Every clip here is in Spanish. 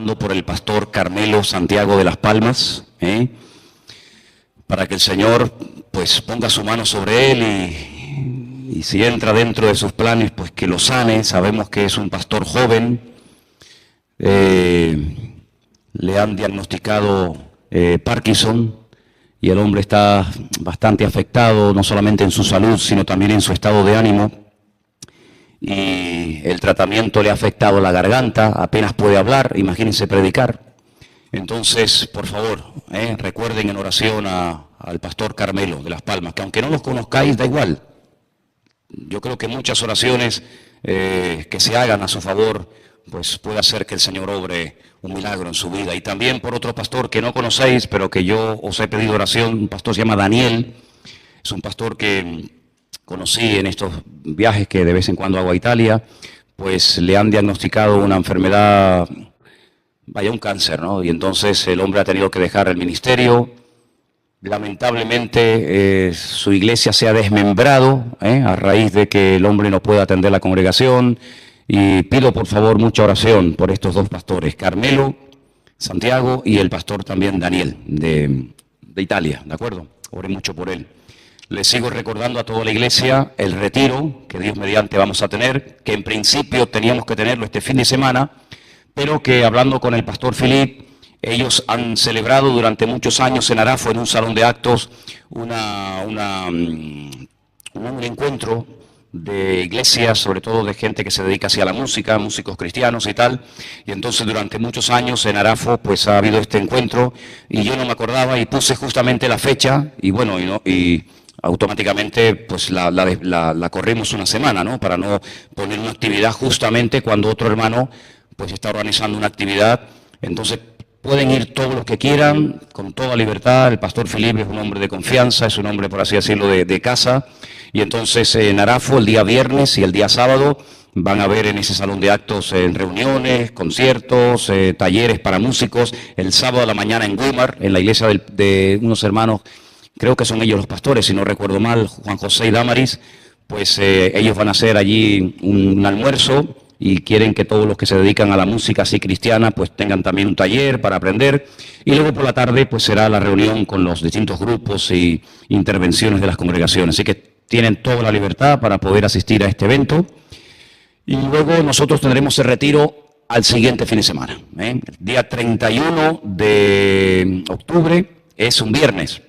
orando por el pastor Carmelo Santiago de Las Palmas, para que el Señor pues ponga su mano sobre él y si entra dentro de sus planes, pues que lo sane. Sabemos que es un pastor joven, le han diagnosticado Parkinson y el hombre está bastante afectado, no solamente en su salud, sino también en su estado de ánimo. Y el tratamiento le ha afectado la garganta, apenas puede hablar, imagínense predicar. Entonces, por favor, recuerden en oración al pastor Carmelo de Las Palmas, que aunque no los conozcáis, da igual. Yo creo que muchas oraciones que se hagan a su favor, pues puede hacer que el Señor obre un milagro en su vida. Y también por otro pastor que no conocéis, pero que yo os he pedido oración, un pastor se llama Daniel, es un pastor que conocí en estos viajes que de vez en cuando hago a Italia, pues le han diagnosticado una enfermedad, vaya, un cáncer, ¿no? Y entonces el hombre ha tenido que dejar el ministerio. Lamentablemente su iglesia se ha desmembrado a raíz de que el hombre no puede atender la congregación. Y pido por favor mucha oración por estos dos pastores, Carmelo Santiago y el pastor también Daniel de Italia, ¿de acuerdo? Oren mucho por él. Les sigo recordando a toda la iglesia el retiro que Dios mediante vamos a tener, que en principio teníamos que tenerlo este fin de semana, pero que hablando con el pastor Philip, ellos han celebrado durante muchos años en Arafo, en un salón de actos, un encuentro de iglesias, sobre todo de gente que se dedica hacia la música, músicos cristianos y tal, y entonces durante muchos años en Arafo pues ha habido este encuentro y yo no me acordaba y puse justamente la fecha y bueno, y automáticamente pues la corrimos una semana, ¿no? Para no poner una actividad justamente cuando otro hermano pues está organizando una actividad. Entonces pueden ir todos los que quieran, con toda libertad. El pastor Felipe es un hombre de confianza, es un hombre, por así decirlo, de casa. Y entonces en Arafo, el día viernes y el día sábado, van a haber en ese salón de actos reuniones, conciertos, talleres para músicos. El sábado a la mañana en Weimar, en la iglesia de unos hermanos, creo que son ellos los pastores, si no recuerdo mal, Juan José y Damaris, pues ellos van a hacer allí un almuerzo y quieren que todos los que se dedican a la música así cristiana pues tengan también un taller para aprender. Y luego por la tarde pues será la reunión con los distintos grupos y intervenciones de las congregaciones. Así que tienen toda la libertad para poder asistir a este evento. Y luego nosotros tendremos el retiro al siguiente fin de semana. El día 31 de octubre es un viernes.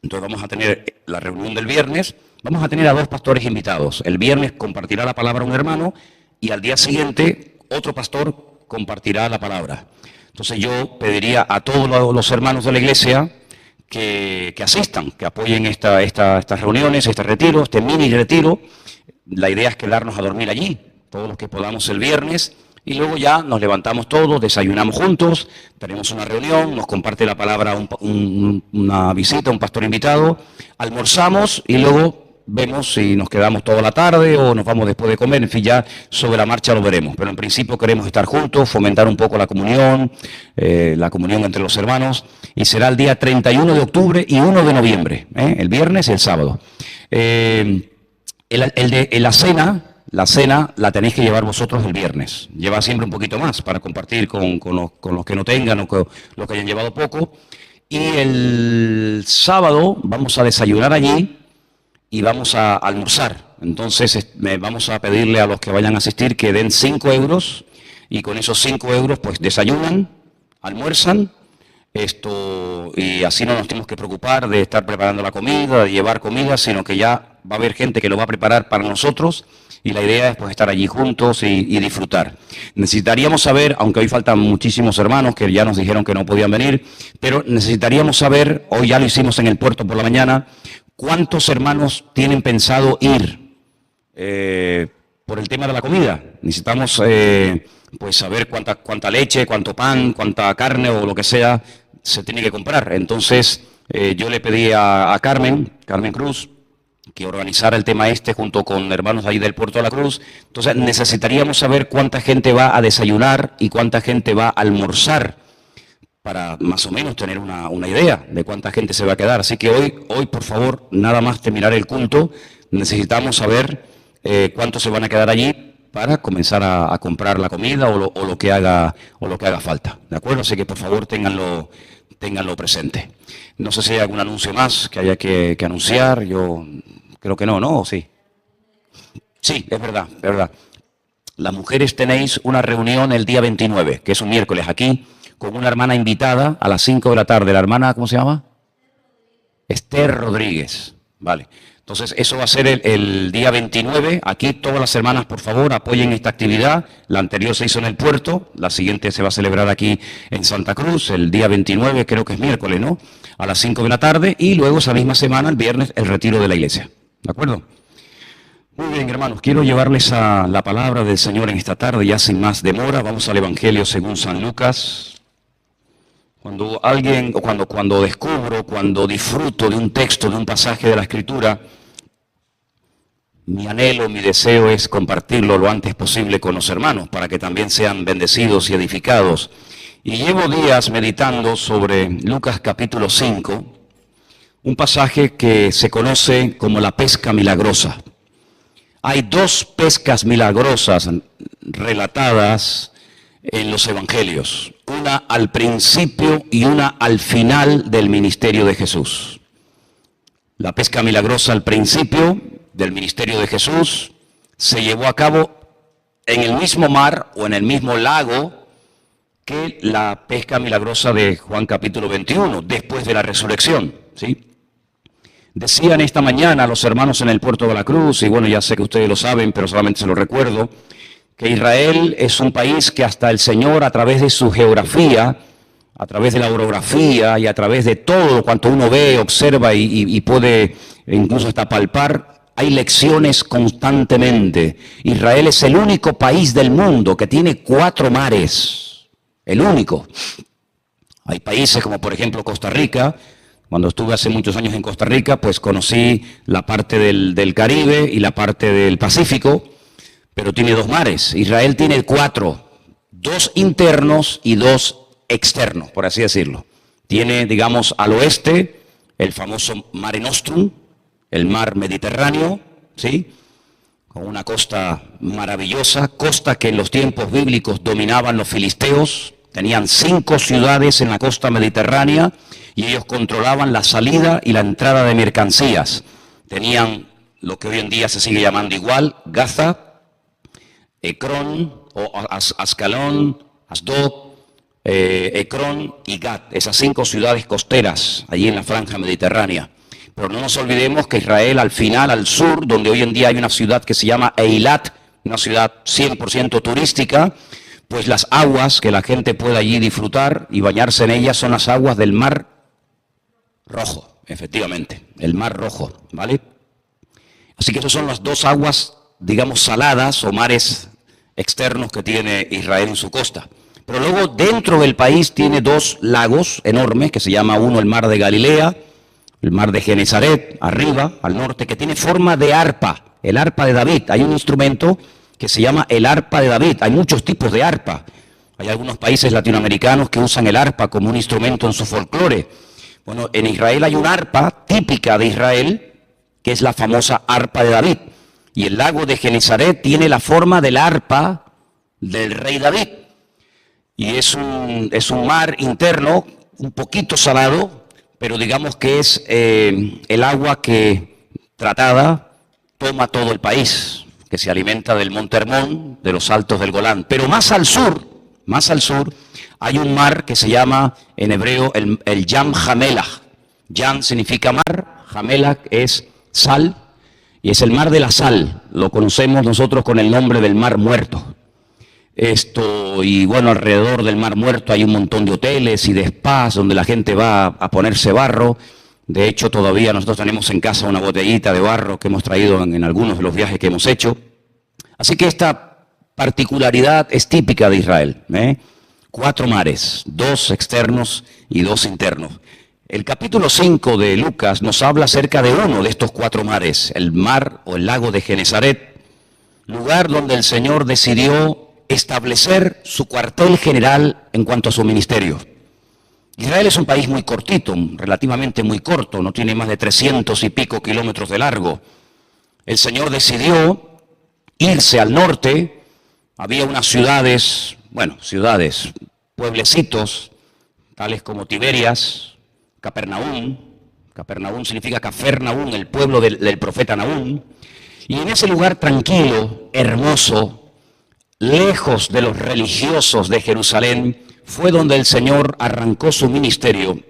Entonces vamos a tener la reunión del viernes, vamos a tener a dos pastores invitados. El viernes compartirá la palabra un hermano y al día siguiente otro pastor compartirá la palabra. Entonces yo pediría a todos los hermanos de la iglesia que asistan, que apoyen estas reuniones, este retiro, este mini retiro. La idea es quedarnos a dormir allí, todos los que podamos el viernes. Y luego ya nos levantamos todos, desayunamos juntos, tenemos una reunión, nos comparte la palabra una visita, un pastor invitado, almorzamos y luego vemos si nos quedamos toda la tarde o nos vamos después de comer, en fin, ya sobre la marcha lo veremos. Pero en principio queremos estar juntos, fomentar un poco la comunión entre los hermanos, y será el día 31 de octubre y 1 de noviembre, el viernes y el sábado. La cena la tenéis que llevar vosotros el viernes. Lleva siempre un poquito más para compartir con los que no tengan o con los que hayan llevado poco. Y el sábado vamos a desayunar allí y vamos a almorzar. Entonces vamos a pedirle a los que vayan a asistir que den 5 euros y con esos 5 euros pues desayunan, almuerzan. Y así no nos tenemos que preocupar de estar preparando la comida, de llevar comida, sino que ya va a haber gente que lo va a preparar para nosotros y la idea es pues estar allí juntos y disfrutar. Necesitaríamos saber, aunque hoy faltan muchísimos hermanos que ya nos dijeron que no podían venir, pero necesitaríamos saber, hoy ya lo hicimos en el puerto por la mañana, cuántos hermanos tienen pensado ir por el tema de la comida. Necesitamos pues saber cuánta leche, cuánto pan, cuánta carne o lo que sea se tiene que comprar. Entonces yo le pedí a Carmen Cruz, que organizara el tema junto con hermanos ahí del Puerto de la Cruz. Entonces necesitaríamos saber cuánta gente va a desayunar y cuánta gente va a almorzar para más o menos tener una idea de cuánta gente se va a quedar. Así que hoy por favor, nada más terminar el culto, necesitamos saber cuántos se van a quedar allí para comenzar a comprar la comida o lo que haga falta. ¿De acuerdo? Así que por favor ténganlo presente. No sé si hay algún anuncio más que haya que anunciar. Yo creo que no, ¿no? ¿O sí? Sí, es verdad, es verdad. Las mujeres tenéis una reunión el día 29, que es un miércoles aquí, con una hermana invitada a las 5 de la tarde. ¿La hermana cómo se llama? Esther Rodríguez. Vale. Entonces, eso va a ser el día 29. Aquí todas las hermanas, por favor, apoyen esta actividad. La anterior se hizo en el puerto, la siguiente se va a celebrar aquí en Santa Cruz, el día 29, creo que es miércoles, ¿no? A las 5 de la tarde, y luego esa misma semana, el viernes, el retiro de la iglesia. ¿De acuerdo? Muy bien, hermanos, quiero llevarles a la palabra del Señor en esta tarde, ya sin más demora. Vamos al Evangelio según San Lucas. Cuando descubro, cuando disfruto de un texto, de un pasaje de la Escritura, mi anhelo, mi deseo es compartirlo lo antes posible con los hermanos, para que también sean bendecidos y edificados. Y llevo días meditando sobre Lucas capítulo 5, un pasaje que se conoce como la pesca milagrosa. Hay dos pescas milagrosas relatadas en los evangelios, una al principio y una al final del ministerio de Jesús. La pesca milagrosa al principio del ministerio de Jesús se llevó a cabo en el mismo mar o en el mismo lago que la pesca milagrosa de Juan capítulo 21, después de la resurrección, ¿sí? Decían esta mañana los hermanos en el puerto de la Cruz, y bueno, ya sé que ustedes lo saben, pero solamente se lo recuerdo, que Israel es un país que hasta el Señor, a través de su geografía, a través de la orografía y a través de todo cuanto uno ve, observa y puede incluso hasta palpar, hay lecciones constantemente. Israel es el único país del mundo que tiene 4 mares, el único. Hay países como por ejemplo Costa Rica. Cuando estuve hace muchos años en Costa Rica, pues conocí la parte del Caribe y la parte del Pacífico, pero tiene 2 mares. Israel tiene 4, 2 internos y 2 externos, por así decirlo. Tiene, digamos, al oeste el famoso Mare Nostrum, el mar Mediterráneo, ¿sí? Con una costa maravillosa, costa que en los tiempos bíblicos dominaban los filisteos. Tenían 5 ciudades en la costa mediterránea y ellos controlaban la salida y la entrada de mercancías. Tenían lo que hoy en día se sigue llamando igual, Gaza, Ecrón, o Ascalón, Asdod, Ecrón y Gat, esas 5 ciudades costeras allí en la franja mediterránea. Pero no nos olvidemos que Israel al final, al sur, donde hoy en día hay una ciudad que se llama Eilat, una ciudad 100% turística, pues las aguas que la gente puede allí disfrutar y bañarse en ellas son las aguas del Mar Rojo, efectivamente, el Mar Rojo, ¿vale? Así que esas son las 2 aguas, digamos, saladas o mares externos que tiene Israel en su costa. Pero luego dentro del país tiene 2 lagos enormes, que se llama uno el Mar de Galilea, el Mar de Genesaret, arriba, al norte, que tiene forma de arpa, el arpa de David. Hay un instrumento que se llama el arpa de David. Hay muchos tipos de arpa. Hay algunos países latinoamericanos que usan el arpa como un instrumento en su folclore. Bueno, en Israel hay un arpa típica de Israel, que es la famosa arpa de David. Y el lago de Genesaret tiene la forma del arpa del rey David. Y es un mar interno, un poquito salado, pero digamos que es el agua que tratada toma todo el país, que se alimenta del Monte Hermón, de los altos del Golán. Pero más al sur, hay un mar que se llama en hebreo el Yam Hamelach. Yam significa mar, Hamelach es sal, y es el mar de la sal. Lo conocemos nosotros con el nombre del Mar Muerto. Y bueno, alrededor del Mar Muerto hay un montón de hoteles y de spas donde la gente va a ponerse barro. De hecho, todavía nosotros tenemos en casa una botellita de barro que hemos traído en algunos de los viajes que hemos hecho. Así que esta particularidad es típica de Israel, 4 mares, 2 externos y 2 internos. El capítulo 5 de Lucas nos habla acerca de uno de estos 4 mares, el mar o el lago de Genesaret, lugar donde el Señor decidió establecer su cuartel general en cuanto a su ministerio. Israel es un país muy cortito, relativamente muy corto, no tiene más de 300 y pico kilómetros de largo. El Señor decidió irse al norte había unas ciudades, pueblecitos, tales como Tiberias, Capernaum. Capernaum significa Cafarnaúm, el pueblo del profeta Nahum. Y en ese lugar tranquilo, hermoso, lejos de los religiosos de Jerusalén, fue donde el Señor arrancó su ministerio.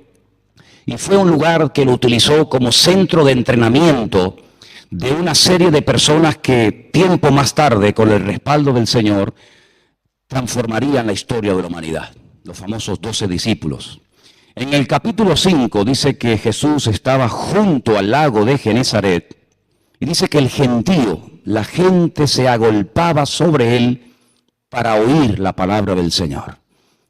Y fue un lugar que lo utilizó como centro de entrenamiento de una serie de personas que tiempo más tarde, con el respaldo del Señor, transformarían la historia de la humanidad, los famosos 12 discípulos. En el capítulo 5 dice que Jesús estaba junto al lago de Genezaret y dice que el gentío, la gente se agolpaba sobre él para oír la palabra del Señor.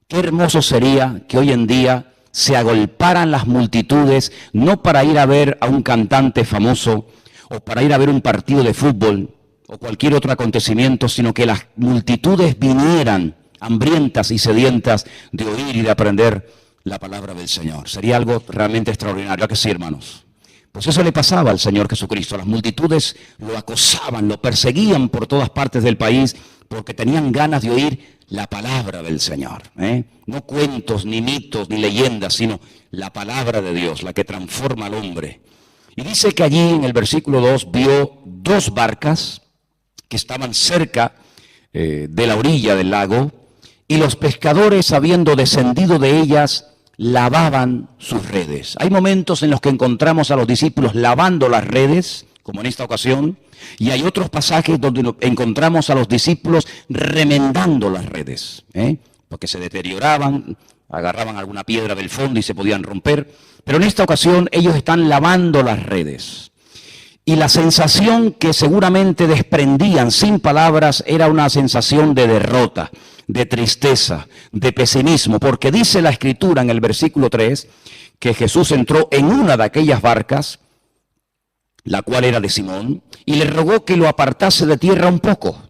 Qué hermoso sería que hoy en día se agolparan las multitudes, no para ir a ver a un cantante famoso o para ir a ver un partido de fútbol o cualquier otro acontecimiento, sino que las multitudes vinieran hambrientas y sedientas de oír y de aprender la palabra del Señor. Sería algo realmente extraordinario, ¿a que sí, hermanos? Pues eso le pasaba al Señor Jesucristo. Las multitudes lo acosaban, lo perseguían por todas partes del país porque tenían ganas de oír la palabra del Señor. No cuentos, ni mitos, ni leyendas, sino la palabra de Dios, la que transforma al hombre. Y dice que allí en el versículo 2 vio 2 barcas que estaban cerca de la orilla del lago, y los pescadores, habiendo descendido de ellas, lavaban sus redes. Hay momentos en los que encontramos a los discípulos lavando las redes, como en esta ocasión, y hay otros pasajes donde encontramos a los discípulos remendando las redes, porque se deterioraban, agarraban alguna piedra del fondo y se podían romper, pero en esta ocasión ellos están lavando las redes. Y la sensación que seguramente desprendían sin palabras era una sensación de derrota, de tristeza, de pesimismo, porque dice la Escritura en el versículo 3 que Jesús entró en una de aquellas barcas, la cual era de Simón, y le rogó que lo apartase de tierra un poco.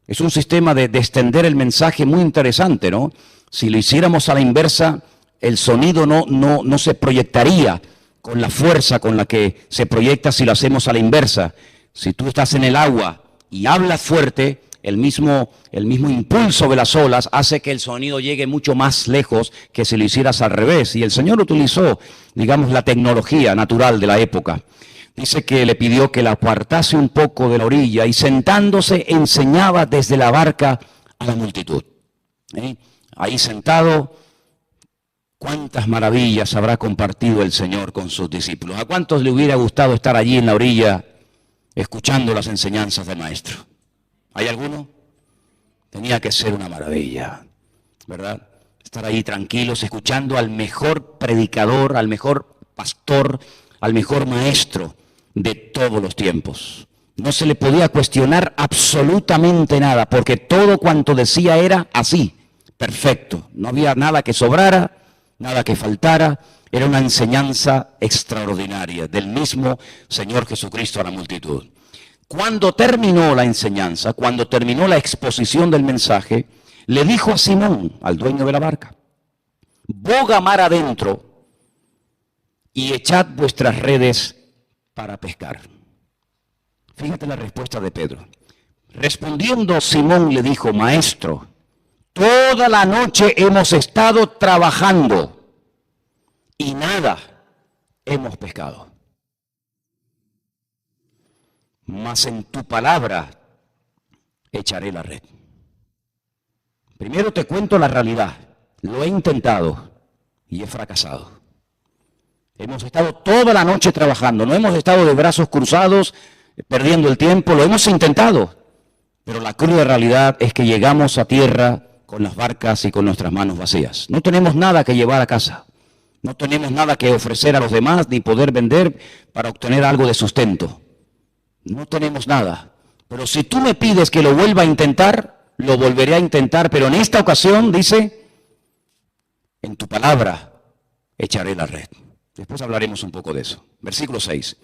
Es un sistema de extender el mensaje muy interesante, ¿no? Si lo hiciéramos a la inversa, el sonido no se proyectaría con la fuerza con la que se proyecta si lo hacemos a la inversa. Si tú estás en el agua y hablas fuerte, el mismo impulso de las olas hace que el sonido llegue mucho más lejos que si lo hicieras al revés. Y el Señor utilizó, digamos, la tecnología natural de la época. Dice que le pidió que la apartase un poco de la orilla y sentándose enseñaba desde la barca a la multitud. Ahí sentado, cuántas maravillas habrá compartido el Señor con sus discípulos. ¿A cuántos le hubiera gustado estar allí en la orilla escuchando las enseñanzas del Maestro? ¿Hay alguno? Tenía que ser una maravilla, ¿verdad? Estar ahí tranquilos, escuchando al mejor predicador, al mejor pastor, al mejor maestro de todos los tiempos. No se le podía cuestionar absolutamente nada, porque todo cuanto decía era así, perfecto. No había nada que sobrara, nada que faltara. Era una enseñanza extraordinaria del mismo Señor Jesucristo a la multitud. Cuando terminó la enseñanza, cuando terminó la exposición del mensaje, le dijo a Simón, al dueño de la barca: boga mar adentro y echad vuestras redes para pescar. Fíjate la respuesta de Pedro. Respondiendo Simón le dijo: Maestro, toda la noche hemos estado trabajando y nada hemos pescado. Mas en tu palabra echaré la red. Primero te cuento la realidad. Lo he intentado y he fracasado. Hemos estado toda la noche trabajando, no hemos estado de brazos cruzados, perdiendo el tiempo, lo hemos intentado. Pero la cruda realidad es que llegamos a tierra con las barcas y con nuestras manos vacías. No tenemos nada que llevar a casa. No tenemos nada que ofrecer a los demás ni poder vender para obtener algo de sustento. No tenemos nada. Pero si tú me pides que lo vuelva a intentar, lo volveré a intentar. Pero en esta ocasión, dice, en tu palabra echaré la red. Después hablaremos un poco de eso. Versículo 6.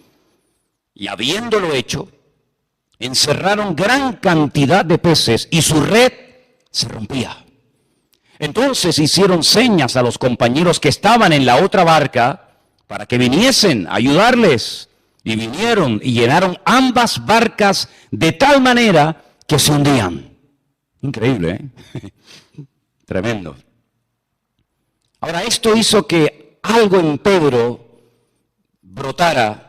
Y habiéndolo hecho, encerraron gran cantidad de peces y su red se rompía. Entonces hicieron señas a los compañeros que estaban en la otra barca para que viniesen a ayudarles. Y vinieron y llenaron ambas barcas de tal manera que se hundían. Increíble, ¿eh? Tremendo. Ahora, esto hizo que algo en Pedro brotara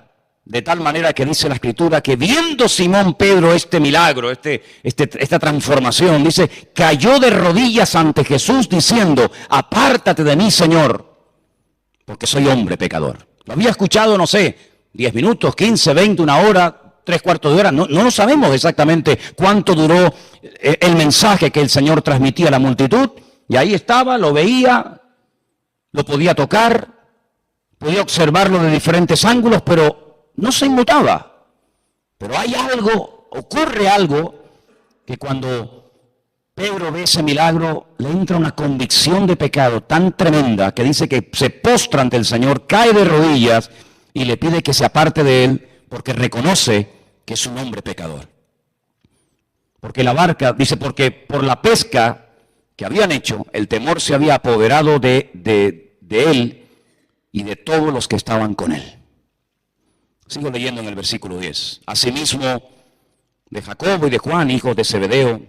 de tal manera que dice la Escritura que viendo Simón Pedro este milagro, esta transformación, dice, cayó de rodillas ante Jesús diciendo, apártate de mí, Señor, porque soy hombre pecador. Lo había escuchado, no sé, 10 minutos, 15, 20, una hora, 3/4 de hora. No sabemos exactamente cuánto duró el mensaje que el Señor transmitía a la multitud. Y ahí estaba, lo veía, lo podía tocar, podía observarlo de diferentes ángulos, pero no se inmutaba. Pero hay algo, ocurre algo, que cuando Pedro ve ese milagro, le entra una convicción de pecado tan tremenda que dice que se postra ante el Señor, cae de rodillas y le pide que se aparte de él porque reconoce que es un hombre pecador. Porque la barca, dice, porque por la pesca que habían hecho, el temor se había apoderado de él y de todos los que estaban con él. Sigo leyendo en el versículo 10. Asimismo, de Jacobo y de Juan, hijos de Zebedeo,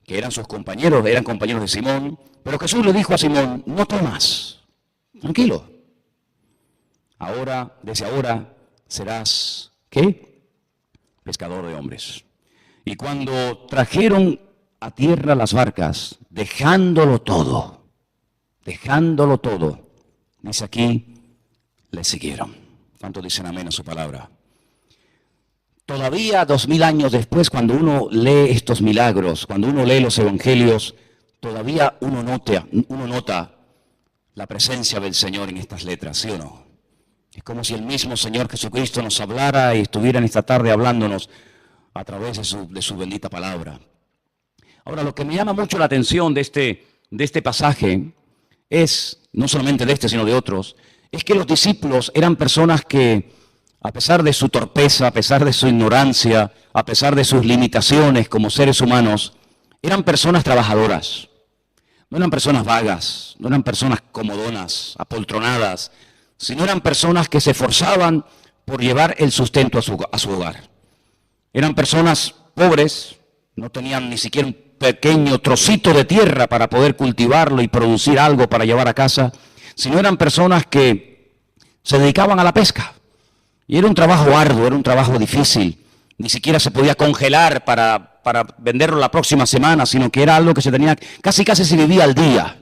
que eran sus compañeros, eran compañeros de Simón, pero Jesús le dijo a Simón, no temas, tranquilo. Ahora, desde ahora, serás, ¿qué? Pescador de hombres. Y cuando trajeron a tierra las barcas, dejándolo todo, dice aquí, le siguieron. ¿Cuántos dicen amén a su palabra? Todavía 2000 años después, cuando uno lee estos milagros, cuando uno lee los evangelios, todavía uno nota la presencia del Señor en estas letras, ¿sí o no? Es como si el mismo Señor Jesucristo nos hablara y estuviera en esta tarde hablándonos a través de su bendita palabra. Ahora, lo que me llama mucho la atención de este pasaje es, no solamente de este, sino de otros, es que los discípulos eran personas que, a pesar de su torpeza, a pesar de su ignorancia, a pesar de sus limitaciones como seres humanos, eran personas trabajadoras. No eran personas vagas, no eran personas comodonas, apoltronadas, sino eran personas que se esforzaban por llevar el sustento a su hogar. Eran personas pobres, no tenían ni siquiera un pequeño trocito de tierra para poder cultivarlo y producir algo para llevar a casa, sino eran personas que se dedicaban a la pesca. Y era un trabajo arduo, era un trabajo difícil. Ni siquiera se podía congelar para venderlo la próxima semana, sino que era algo que se tenía, casi se vivía al día.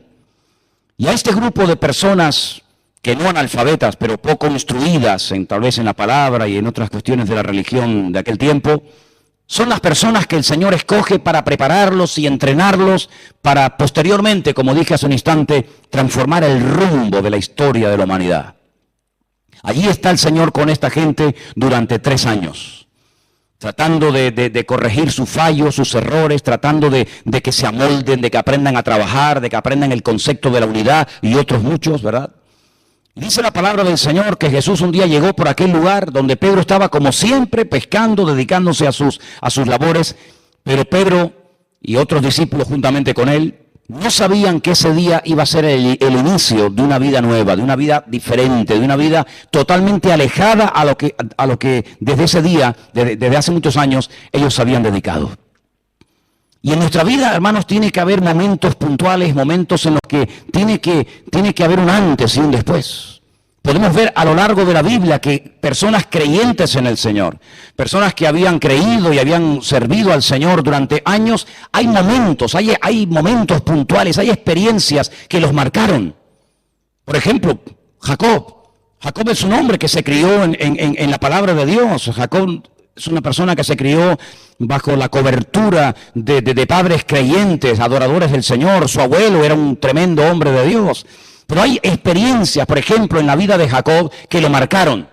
Y a este grupo de personas que no analfabetas, pero poco instruidas, tal vez en la palabra y en otras cuestiones de la religión de aquel tiempo, son las personas que el Señor escoge para prepararlos y entrenarlos para posteriormente, como dije hace un instante, transformar el rumbo de la historia de la humanidad. Allí está el Señor con esta gente durante 3 años, tratando de corregir sus fallos, sus errores, tratando de que se amolden, de que aprendan a trabajar, de que aprendan el concepto de la unidad y otros muchos, ¿verdad? Y dice la palabra del Señor que Jesús un día llegó por aquel lugar donde Pedro estaba como siempre pescando, dedicándose a sus labores, pero Pedro y otros discípulos juntamente con él no sabían que ese día iba a ser el inicio de una vida nueva, de una vida diferente, de una vida totalmente alejada a lo que desde ese día, desde hace muchos años, ellos se habían dedicado. Y en nuestra vida, hermanos, tiene que haber momentos puntuales, momentos en los que tiene que haber un antes y un después. Podemos ver a lo largo de la Biblia que personas creyentes en el Señor, personas que habían creído y habían servido al Señor durante años, hay momentos puntuales, hay experiencias que los marcaron. Por ejemplo, Jacob. Jacob es un hombre que se crió en la palabra de Dios. Jacob es una persona que se crió bajo la cobertura de padres creyentes, adoradores del Señor. Su abuelo era un tremendo hombre de Dios. Pero hay experiencias, por ejemplo, en la vida de Jacob que lo marcaron.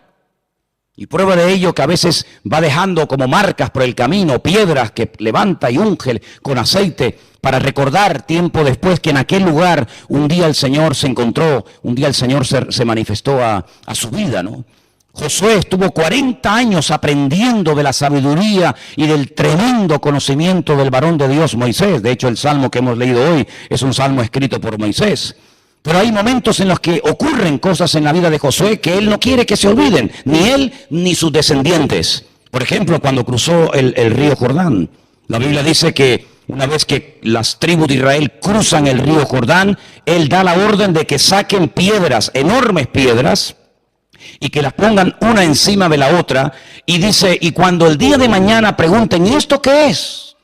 Y prueba de ello que a veces va dejando como marcas por el camino, piedras que levanta y unge con aceite para recordar tiempo después que en aquel lugar un día el Señor se encontró, un día el Señor se manifestó a su vida, ¿no? Josué estuvo 40 años aprendiendo de la sabiduría y del tremendo conocimiento del varón de Dios, Moisés. De hecho, el salmo que hemos leído hoy es un salmo escrito por Moisés. Pero hay momentos en los que ocurren cosas en la vida de Josué que él no quiere que se olviden, ni él ni sus descendientes. Por ejemplo, cuando cruzó el río Jordán, la Biblia dice que una vez que las tribus de Israel cruzan el río Jordán, Él da la orden de que saquen piedras, enormes piedras, y que las pongan una encima de la otra. Y dice, y cuando el día de mañana pregunten, ¿y esto qué es?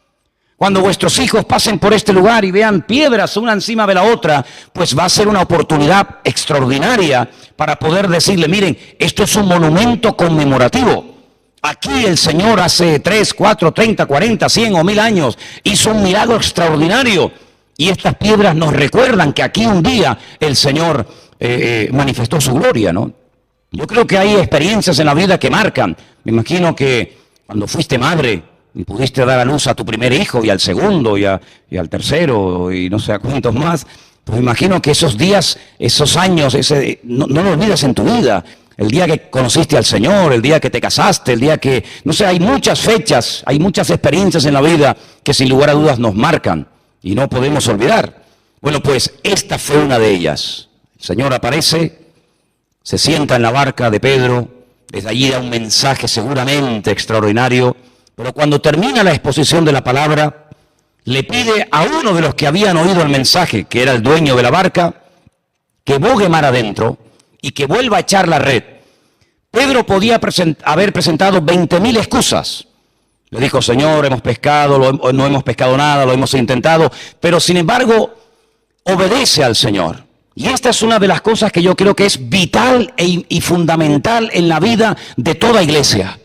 Cuando vuestros hijos pasen por este lugar y vean piedras una encima de la otra, pues va a ser una oportunidad extraordinaria para poder decirle, miren, esto es un monumento conmemorativo. Aquí el Señor hace 3, 4, 30, 40, 100 o 1000 años hizo un milagro extraordinario. Y estas piedras nos recuerdan que aquí un día el Señor manifestó su gloria, ¿no? Yo creo que hay experiencias en la vida que marcan. Me imagino que cuando fuiste madre y pudiste dar a luz a tu primer hijo y al segundo y al tercero y no sé a cuántos más, pues me imagino que esos días, esos años, no lo olvidas en tu vida. El día que conociste al Señor, el día que te casaste, el día que, no sé, hay muchas fechas, hay muchas experiencias en la vida que sin lugar a dudas nos marcan y no podemos olvidar. Bueno, pues esta fue una de ellas. El Señor aparece, se sienta en la barca de Pedro, desde allí da un mensaje seguramente extraordinario, pero cuando termina la exposición de la palabra, le pide a uno de los que habían oído el mensaje, que era el dueño de la barca, que bogue mar adentro y que vuelva a echar la red. Pedro podía haber presentado 20.000 excusas. Le dijo, Señor, hemos pescado, no hemos pescado nada, lo hemos intentado, pero sin embargo, obedece al Señor. Y esta es una de las cosas que yo creo que es vital y fundamental en la vida de toda iglesia.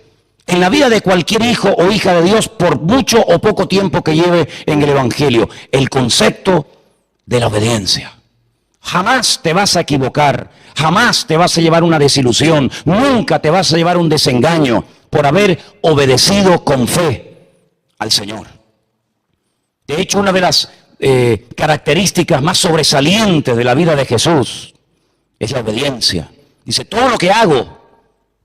En la vida de cualquier hijo o hija de Dios, por mucho o poco tiempo que lleve en el Evangelio, el concepto de la obediencia. Jamás te vas a equivocar, jamás te vas a llevar una desilusión, nunca te vas a llevar un desengaño por haber obedecido con fe al Señor. De hecho, una de las características más sobresalientes de la vida de Jesús es la obediencia. Dice, todo lo que hago,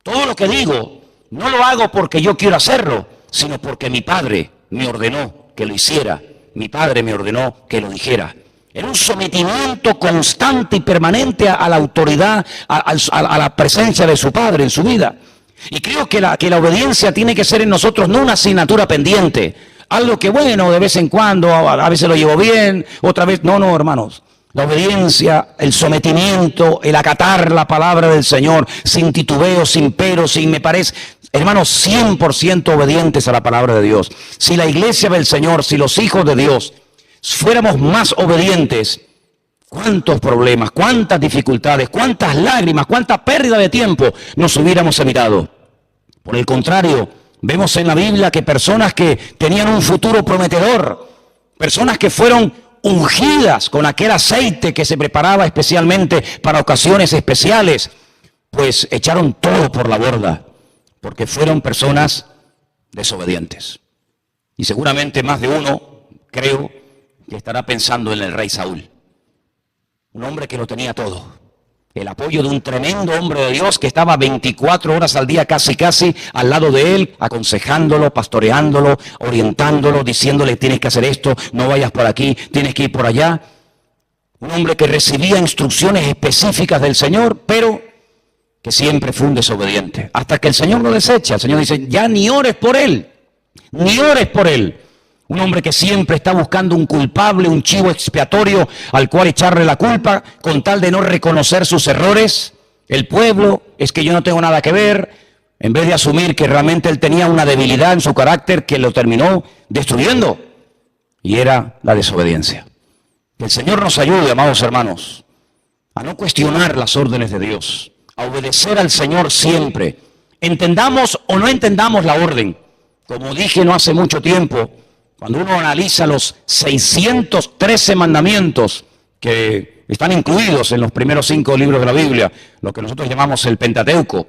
todo lo que digo, no lo hago porque yo quiero hacerlo, sino porque mi Padre me ordenó que lo hiciera, mi Padre me ordenó que lo dijera. Era un sometimiento constante y permanente a la autoridad, a la presencia de su Padre en su vida. Y creo que la obediencia tiene que ser en nosotros no una asignatura pendiente, algo que bueno, de vez en cuando, a veces lo llevo bien, otra vez, no, hermanos. La obediencia, el sometimiento, el acatar la palabra del Señor, sin titubeo, sin pero, sin me parece, hermanos, 100% obedientes a la palabra de Dios. Si la iglesia del Señor, si los hijos de Dios fuéramos más obedientes, cuántos problemas, cuántas dificultades, cuántas lágrimas, cuánta pérdida de tiempo nos hubiéramos evitado. Por el contrario, vemos en la Biblia que personas que tenían un futuro prometedor, personas que fueron ungidas con aquel aceite que se preparaba especialmente para ocasiones especiales, pues echaron todo por la borda, porque fueron personas desobedientes. Y seguramente más de uno, creo, que estará pensando en el rey Saúl. Un hombre que lo tenía todo. El apoyo de un tremendo hombre de Dios que estaba 24 horas al día casi al lado de él, aconsejándolo, pastoreándolo, orientándolo, diciéndole tienes que hacer esto, no vayas por aquí, tienes que ir por allá. Un hombre que recibía instrucciones específicas del Señor, pero que siempre fue un desobediente. Hasta que el Señor lo desecha. El Señor dice, ya ni ores por él, ni ores por él. Un hombre que siempre está buscando un culpable, un chivo expiatorio al cual echarle la culpa con tal de no reconocer sus errores. El pueblo, es que yo no tengo nada que ver, en vez de asumir que realmente él tenía una debilidad en su carácter que lo terminó destruyendo. Y era la desobediencia. Que el Señor nos ayude, amados hermanos, a no cuestionar las órdenes de Dios, a obedecer al Señor siempre. Entendamos o no entendamos la orden. Como dije no hace mucho tiempo, cuando uno analiza los 613 mandamientos que están incluidos en los primeros 5 libros de la Biblia, lo que nosotros llamamos el Pentateuco,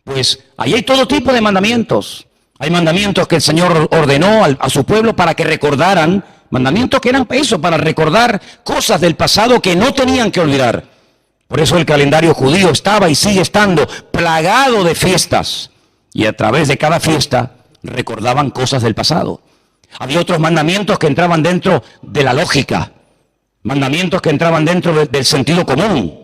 pues ahí hay todo tipo de mandamientos. Hay mandamientos que el Señor ordenó a su pueblo para que recordaran, mandamientos que eran eso, para recordar cosas del pasado que no tenían que olvidar. Por eso el calendario judío estaba y sigue estando plagado de fiestas, y a través de cada fiesta recordaban cosas del pasado. Había otros mandamientos que entraban dentro de la lógica, mandamientos que entraban dentro del sentido común.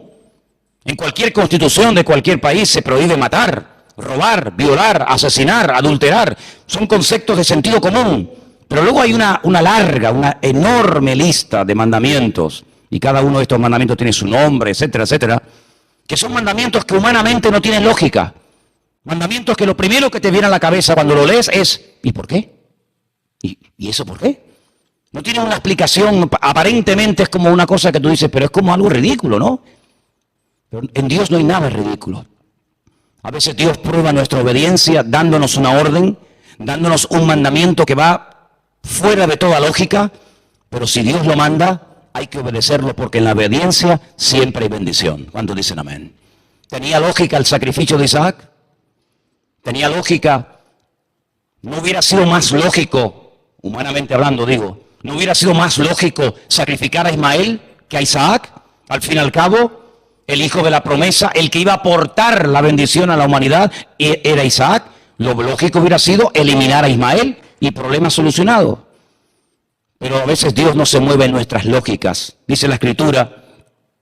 En cualquier constitución de cualquier país se prohíbe matar, robar, violar, asesinar, adulterar. Son conceptos de sentido común. Pero luego hay una larga, una enorme lista de mandamientos, y cada uno de estos mandamientos tiene su nombre, etcétera, etcétera, que son mandamientos que humanamente no tienen lógica. Mandamientos que lo primero que te viene a la cabeza cuando lo lees es, ¿y por qué? ¿Y eso por qué? No tiene una explicación, aparentemente es como una cosa que tú dices, pero es como algo ridículo, ¿no? Pero en Dios no hay nada ridículo. A veces Dios prueba nuestra obediencia dándonos una orden, dándonos un mandamiento que va fuera de toda lógica, pero si Dios lo manda, hay que obedecerlo porque en la obediencia siempre hay bendición. ¿Cuántos dicen amén? ¿Tenía lógica el sacrificio de Isaac? ¿Tenía lógica? ¿No hubiera sido más lógico, humanamente hablando digo, no hubiera sido más lógico sacrificar a Ismael que a Isaac? Al fin y al cabo, el hijo de la promesa, el que iba a aportar la bendición a la humanidad, era Isaac. Lo lógico hubiera sido eliminar a Ismael y problema solucionado. Pero a veces Dios no se mueve en nuestras lógicas. Dice la Escritura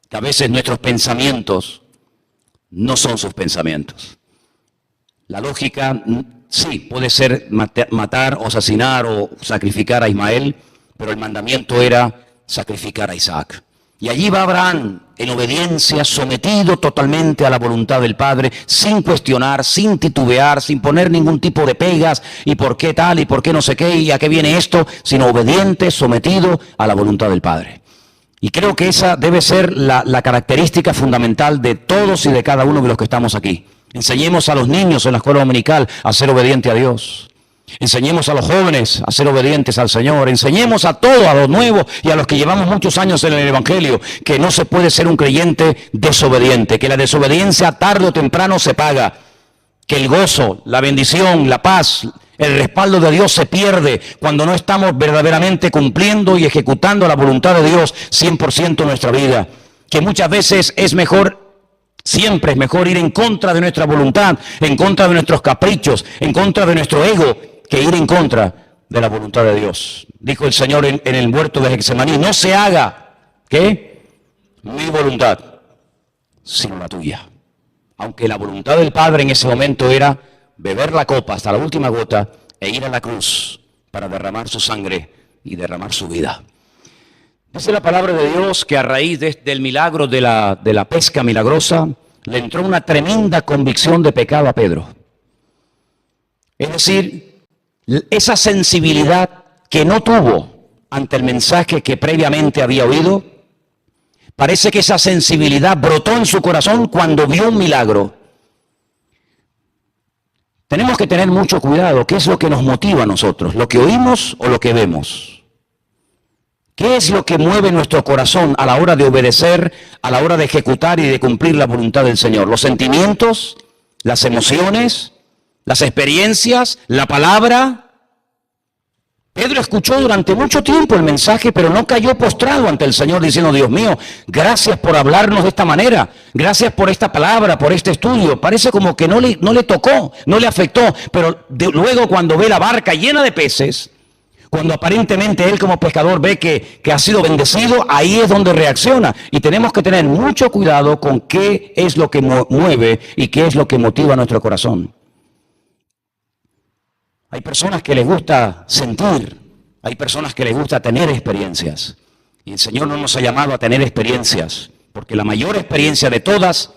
que a veces nuestros pensamientos no son sus pensamientos. La lógica sí puede ser matar o asesinar o sacrificar a Ismael, pero el mandamiento era sacrificar a Isaac. Y allí va Abraham en obediencia, sometido totalmente a la voluntad del Padre, sin cuestionar, sin titubear, sin poner ningún tipo de pegas, y por qué tal, y por qué no sé qué, y a qué viene esto, sino obediente, sometido a la voluntad del Padre. Y creo que esa debe ser la característica fundamental de todos y de cada uno de los que estamos aquí. Enseñemos a los niños en la escuela dominical a ser obedientes a Dios. Enseñemos a los jóvenes a ser obedientes al Señor. Enseñemos a todos, a los nuevos y a los que llevamos muchos años en el Evangelio, que no se puede ser un creyente desobediente, que la desobediencia tarde o temprano se paga, que el gozo, la bendición, la paz, el respaldo de Dios se pierde cuando no estamos verdaderamente cumpliendo y ejecutando la voluntad de Dios 100% en nuestra vida. Que muchas veces es mejor, siempre es mejor ir en contra de nuestra voluntad, en contra de nuestros caprichos, en contra de nuestro ego, que ir en contra de la voluntad de Dios. Dijo el Señor en el huerto de Getsemaní, no se haga, ¿qué? Mi voluntad, sino la tuya. Aunque la voluntad del Padre en ese momento era beber la copa hasta la última gota e ir a la cruz para derramar su sangre y derramar su vida. Dice la palabra de Dios que a raíz del milagro de la pesca milagrosa, le entró una tremenda convicción de pecado a Pedro. Es decir, esa sensibilidad que no tuvo ante el mensaje que previamente había oído, parece que esa sensibilidad brotó en su corazón cuando vio un milagro. Tenemos que tener mucho cuidado. ¿Qué es lo que nos motiva a nosotros? ¿Lo que oímos o lo que vemos? ¿Qué es lo que mueve nuestro corazón a la hora de obedecer, a la hora de ejecutar y de cumplir la voluntad del Señor? ¿Los sentimientos? ¿Las emociones? ¿Las experiencias? ¿La palabra? Pedro escuchó durante mucho tiempo el mensaje, pero no cayó postrado ante el Señor diciendo, Dios mío, gracias por hablarnos de esta manera, gracias por esta palabra, por este estudio. Parece como que no le tocó, no le afectó, pero luego cuando ve la barca llena de peces, cuando aparentemente él como pescador ve que ha sido bendecido, ahí es donde reacciona. Y tenemos que tener mucho cuidado con qué es lo que mueve y qué es lo que motiva nuestro corazón. Hay personas que les gusta sentir, hay personas que les gusta tener experiencias. Y el Señor no nos ha llamado a tener experiencias, porque la mayor experiencia de todas,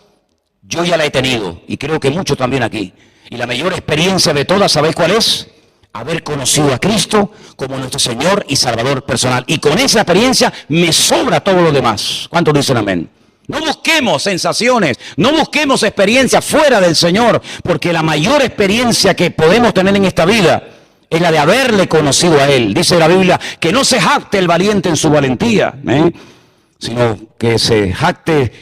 yo ya la he tenido, y creo que muchos también aquí. Y la mayor experiencia de todas, ¿sabéis cuál es? Haber conocido a Cristo como nuestro Señor y Salvador personal. Y con esa experiencia me sobra todo lo demás. ¿Cuántos dicen amén? No busquemos sensaciones, no busquemos experiencias fuera del Señor, porque la mayor experiencia que podemos tener en esta vida es la de haberle conocido a Él. Dice la Biblia que no se jacte el valiente en su valentía, sino que se jacte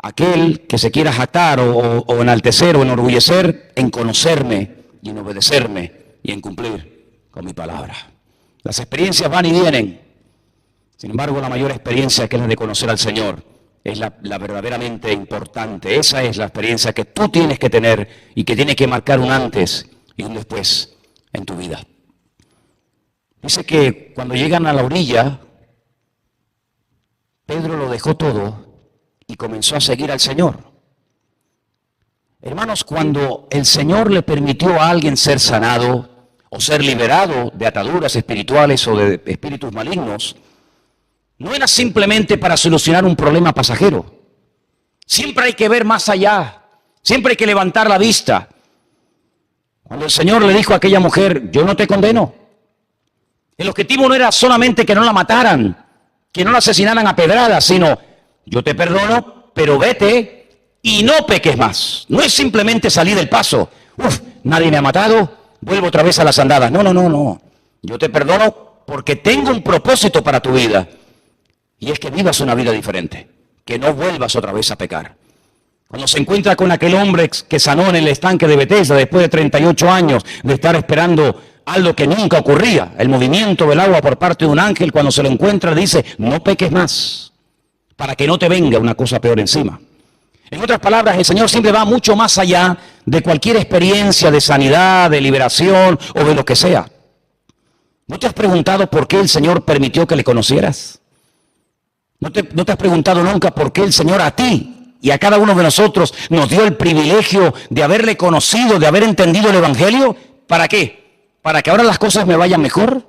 aquel que se quiera jactar o enaltecer o enorgullecer en conocerme y en obedecerme y en cumplir con mi palabra. Las experiencias van y vienen. Sin embargo, la mayor experiencia, que es la de conocer al Señor, es la verdaderamente importante. Esa es la experiencia que tú tienes que tener y que tiene que marcar un antes y un después en tu vida. Dice que cuando llegan a la orilla, Pedro lo dejó todo y comenzó a seguir al Señor. Hermanos, cuando el Señor le permitió a alguien ser sanado, o ser liberado de ataduras espirituales o de espíritus malignos, no era simplemente para solucionar un problema pasajero. Siempre hay que ver más allá, siempre hay que levantar la vista. Cuando el Señor le dijo a aquella mujer, yo no te condeno, el objetivo no era solamente que no la mataran, que no la asesinaran a pedradas, sino yo te perdono, pero vete y no peques más. No es simplemente salir del paso. Nadie me ha matado, vuelvo otra vez a las andadas. No. Yo te perdono porque tengo un propósito para tu vida. Y es que vivas una vida diferente, que no vuelvas otra vez a pecar. Cuando se encuentra con aquel hombre que sanó en el estanque de Betesda después de 38 años de estar esperando algo que nunca ocurría, el movimiento del agua por parte de un ángel, cuando se lo encuentra le dice, no peques más, para que no te venga una cosa peor encima. En otras palabras, el Señor siempre va mucho más allá de cualquier experiencia de sanidad, de liberación o de lo que sea. ¿No te has preguntado por qué el Señor permitió que le conocieras? ¿No te has preguntado nunca por qué el Señor a ti y a cada uno de nosotros nos dio el privilegio de haberle conocido, de haber entendido el Evangelio? ¿Para qué? ¿Para que ahora las cosas me vayan mejor?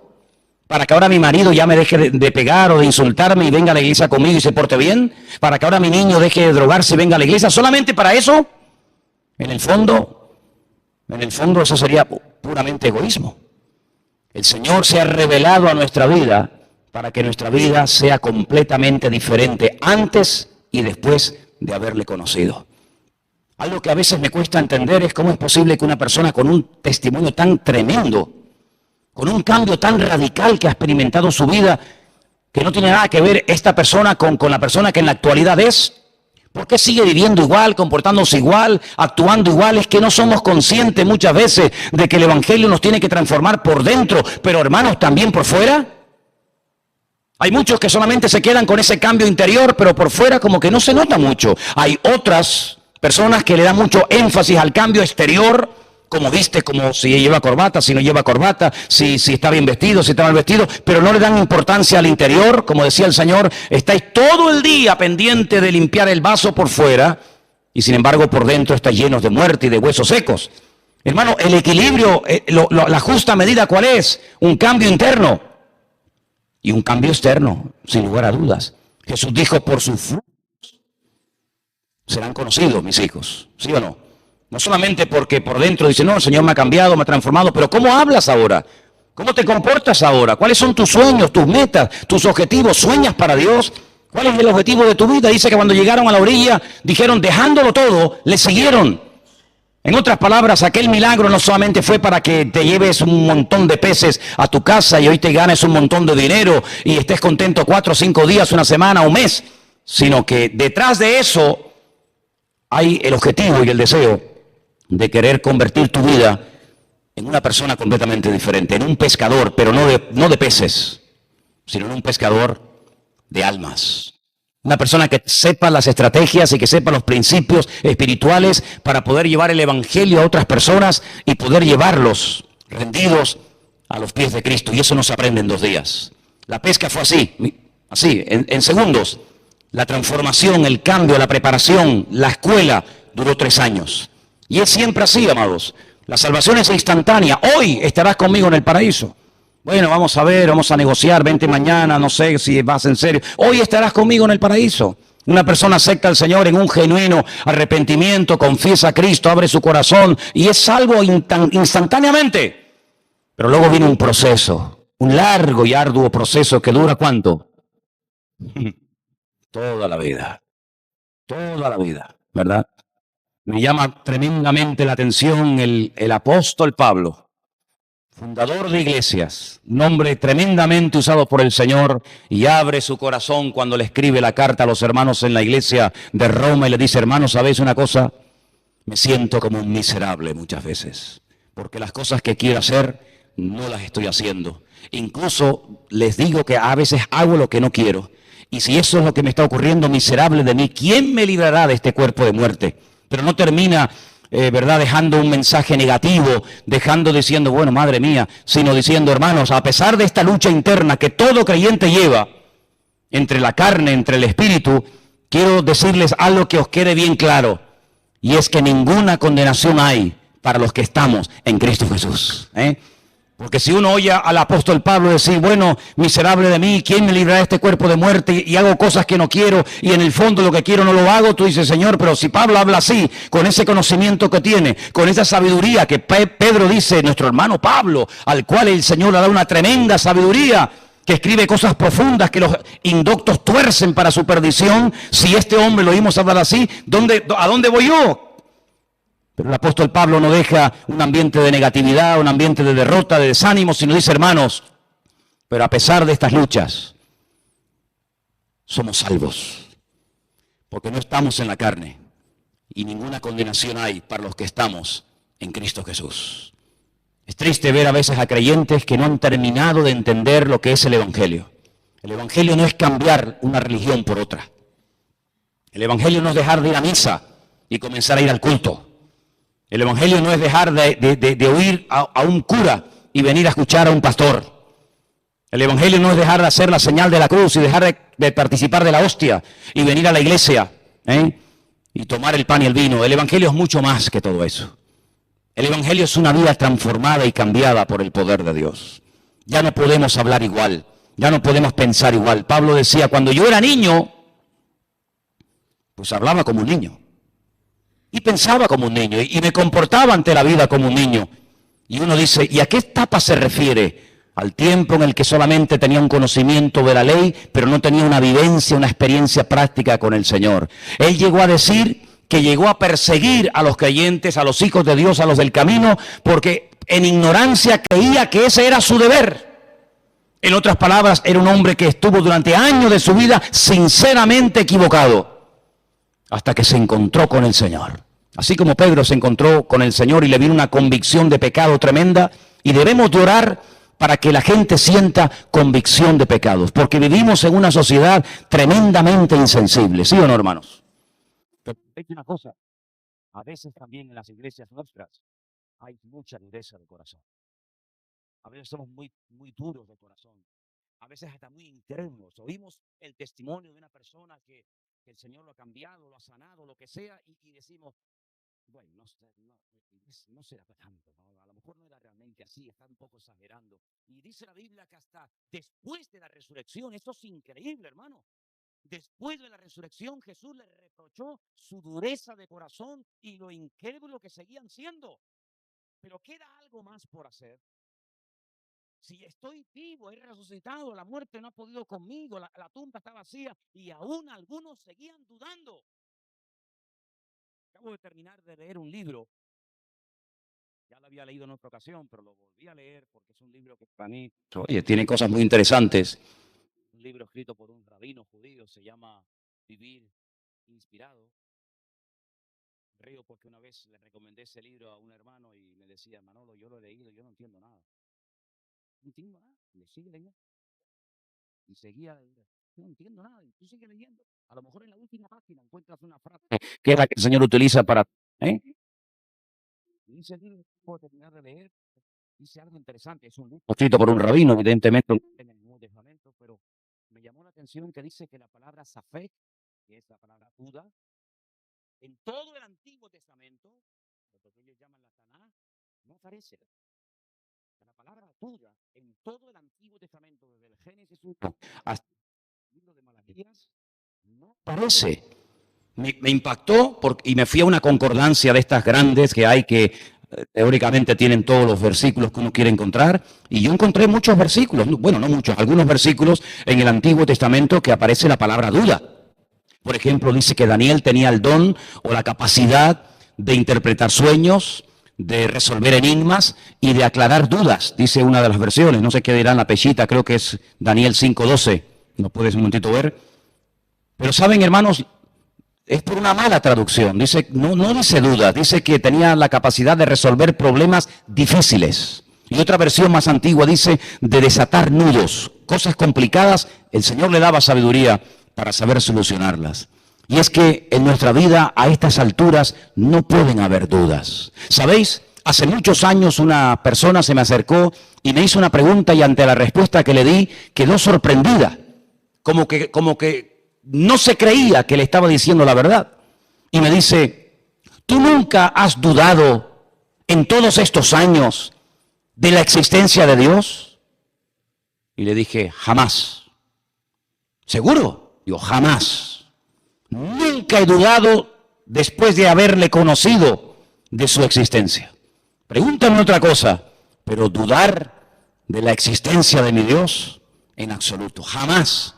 ¿Para que ahora mi marido ya me deje de pegar o de insultarme y venga a la iglesia conmigo y se porte bien? ¿Para que ahora mi niño deje de drogarse y venga a la iglesia? ¿Solamente para eso? En el fondo eso sería puramente egoísmo. El Señor se ha revelado a nuestra vida para que nuestra vida sea completamente diferente antes y después de haberle conocido. Algo que a veces me cuesta entender es cómo es posible que una persona con un testimonio tan tremendo, con un cambio tan radical que ha experimentado su vida, que no tiene nada que ver esta persona con la persona que en la actualidad es, ¿por qué sigue viviendo igual, comportándose igual, actuando igual? Es que no somos conscientes muchas veces de que el Evangelio nos tiene que transformar por dentro, pero hermanos, también por fuera. Hay muchos que solamente se quedan con ese cambio interior, pero por fuera como que no se nota mucho. Hay otras personas que le dan mucho énfasis al cambio exterior, como viste, como si lleva corbata, si no lleva corbata, si está bien vestido, si está mal vestido, pero no le dan importancia al interior. Como decía el Señor, estáis todo el día pendiente de limpiar el vaso por fuera y sin embargo por dentro estáis llenos de muerte y de huesos secos. Hermano, el equilibrio, la justa medida, ¿cuál es? Un cambio interno y un cambio externo, sin lugar a dudas. Jesús dijo, por sus frutos serán conocidos mis hijos, ¿sí o no? No solamente porque por dentro dice, no, el Señor me ha cambiado, me ha transformado, pero ¿cómo hablas ahora? ¿Cómo te comportas ahora? ¿Cuáles son tus sueños, tus metas, tus objetivos? ¿Sueñas para Dios? ¿Cuál es el objetivo de tu vida? Dice que cuando llegaron a la orilla, dijeron, dejándolo todo, le siguieron. En otras palabras, aquel milagro no solamente fue para que te lleves un montón de peces a tu casa y hoy te ganes un montón de dinero y estés contento 4 o 5 días, una semana, un mes, sino que detrás de eso hay el objetivo y el deseo de querer convertir tu vida en una persona completamente diferente, en un pescador, pero no de peces, sino en un pescador de almas. Una persona que sepa las estrategias y que sepa los principios espirituales para poder llevar el Evangelio a otras personas y poder llevarlos rendidos a los pies de Cristo. Y eso no se aprende en 2 días. La pesca fue así, en segundos. La transformación, el cambio, la preparación, la escuela duró 3 años. Y es siempre así, amados. La salvación es instantánea. Hoy estarás conmigo en el paraíso. Bueno, vamos a ver, vamos a negociar, vente mañana, no sé si vas en serio. Hoy estarás conmigo en el paraíso. Una persona acepta al Señor en un genuino arrepentimiento, confiesa a Cristo, abre su corazón y es salvo instantáneamente. Pero luego viene un proceso, un largo y arduo proceso que dura ¿cuánto? Toda la vida, ¿verdad? Me llama tremendamente la atención el apóstol Pablo, fundador de iglesias, un hombre tremendamente usado por el Señor, y abre su corazón cuando le escribe la carta a los hermanos en la iglesia de Roma y le dice, hermanos, ¿sabéis una cosa? Me siento como un miserable muchas veces, porque las cosas que quiero hacer no las estoy haciendo. Incluso les digo que a veces hago lo que no quiero. Y si eso es lo que me está ocurriendo, miserable de mí, ¿quién me librará de este cuerpo de muerte? Pero no termina, ¿verdad?, dejando un mensaje negativo, diciendo, bueno, madre mía, sino diciendo, hermanos, a pesar de esta lucha interna que todo creyente lleva, entre la carne, entre el espíritu, quiero decirles algo que os quede bien claro, y es que ninguna condenación hay para los que estamos en Cristo Jesús. Porque si uno oye al apóstol Pablo decir, bueno, miserable de mí, ¿quién me librará de este cuerpo de muerte? Y hago cosas que no quiero, y en el fondo lo que quiero no lo hago, tú dices, Señor, pero si Pablo habla así, con ese conocimiento que tiene, con esa sabiduría que Pedro dice, nuestro hermano Pablo, al cual el Señor le da una tremenda sabiduría, que escribe cosas profundas que los indoctos tuercen para su perdición, si este hombre lo oímos hablar así, ¿a dónde voy yo? Pero el apóstol Pablo no deja un ambiente de negatividad, un ambiente de derrota, de desánimo, sino dice, hermanos, pero a pesar de estas luchas, somos salvos, porque no estamos en la carne, y ninguna condenación hay para los que estamos en Cristo Jesús. Es triste ver a veces a creyentes que no han terminado de entender lo que es el Evangelio. El Evangelio no es cambiar una religión por otra. El Evangelio no es dejar de ir a misa y comenzar a ir al culto. El Evangelio no es dejar de oír a un cura y venir a escuchar a un pastor. El Evangelio no es dejar de hacer la señal de la cruz y dejar de participar de la hostia y venir a la iglesia y tomar el pan y el vino. El Evangelio es mucho más que todo eso. El Evangelio es una vida transformada y cambiada por el poder de Dios. Ya no podemos hablar igual, ya no podemos pensar igual. Pablo decía, cuando yo era niño, pues hablaba como un niño. Y pensaba como un niño, y me comportaba ante la vida como un niño. Y uno dice, ¿y a qué etapa se refiere? Al tiempo en el que solamente tenía un conocimiento de la ley, pero no tenía una vivencia, una experiencia práctica con el Señor. Él llegó a decir que llegó a perseguir a los creyentes, a los hijos de Dios, a los del camino, porque en ignorancia creía que ese era su deber. En otras palabras, era un hombre que estuvo durante años de su vida sinceramente equivocado, hasta que se encontró con el Señor. Así como Pedro se encontró con el Señor y le vino una convicción de pecado tremenda, y debemos de orar para que la gente sienta convicción de pecados, porque vivimos en una sociedad tremendamente insensible, ¿sí o no, hermanos? Pero hay una cosa, a veces también en las iglesias nuestras hay mucha dureza de corazón. A veces somos muy duros de corazón, a veces hasta muy incrédulos. Oímos el testimonio de una persona que el Señor lo ha cambiado, lo ha sanado, lo que sea, y decimos, bueno, no será tanto, ¿no? A lo mejor no era realmente así, está un poco exagerando. Y dice la Biblia que hasta después de la resurrección, esto es increíble, hermano. Después de la resurrección, Jesús les reprochó su dureza de corazón y lo incrédulo que seguían siendo. Pero queda algo más por hacer. Si estoy vivo, he resucitado, la muerte no ha podido conmigo, la tumba está vacía y aún algunos seguían dudando. Acabo de terminar de leer un libro, ya lo había leído en otra ocasión, pero lo volví a leer porque es un libro que para mí, oye, tiene cosas muy interesantes. Un libro escrito por un rabino judío, se llama Vivir Inspirado. Río porque una vez le recomendé ese libro a un hermano y me decía, Manolo, yo lo he leído, yo no entiendo nada. No entiendo nada, le sigue leyendo. Y seguía leyendo. No entiendo nada, y tú sigues leyendo. A lo mejor en la última página encuentras una frase que es la que el Señor utiliza para... Y ese libro puedo terminar de leer, dice algo interesante. Es un libro escrito por un rabino, evidentemente, en el Nuevo Testamento, pero me llamó la atención que dice que la palabra safek, que es la palabra duda, en todo el Antiguo Testamento, lo que ellos llaman la Taná, no aparece. La palabra duda en todo el Antiguo Testamento, desde el Génesis 1 hasta el libro de Malaquías, no aparece. Me impactó y me fui a una concordancia de estas grandes que hay que teóricamente tienen todos los versículos que uno quiere encontrar, y yo encontré muchos versículos, bueno, no muchos, algunos versículos en el Antiguo Testamento que aparece la palabra duda. Por ejemplo, dice que Daniel tenía el don o la capacidad de interpretar sueños, de resolver enigmas y de aclarar dudas, dice una de las versiones. No sé qué dirán la pechita, creo que es Daniel 5:12. ¿No puedes un momentito ver? Pero saben, hermanos, es por una mala traducción. Dice, no dice duda, dice que tenía la capacidad de resolver problemas difíciles. Y otra versión más antigua dice de desatar nudos, cosas complicadas. El Señor le daba sabiduría para saber solucionarlas. Y es que en nuestra vida a estas alturas no pueden haber dudas. ¿Sabéis? Hace muchos años una persona se me acercó y me hizo una pregunta, y ante la respuesta que le di quedó sorprendida. Como que no se creía que le estaba diciendo la verdad. Y me dice, ¿tú nunca has dudado en todos estos años de la existencia de Dios? Y le dije, jamás. ¿Seguro? Digo, jamás. Nunca he dudado después de haberle conocido de su existencia. Pregúntame otra cosa, pero dudar de la existencia de mi Dios, en absoluto. Jamás,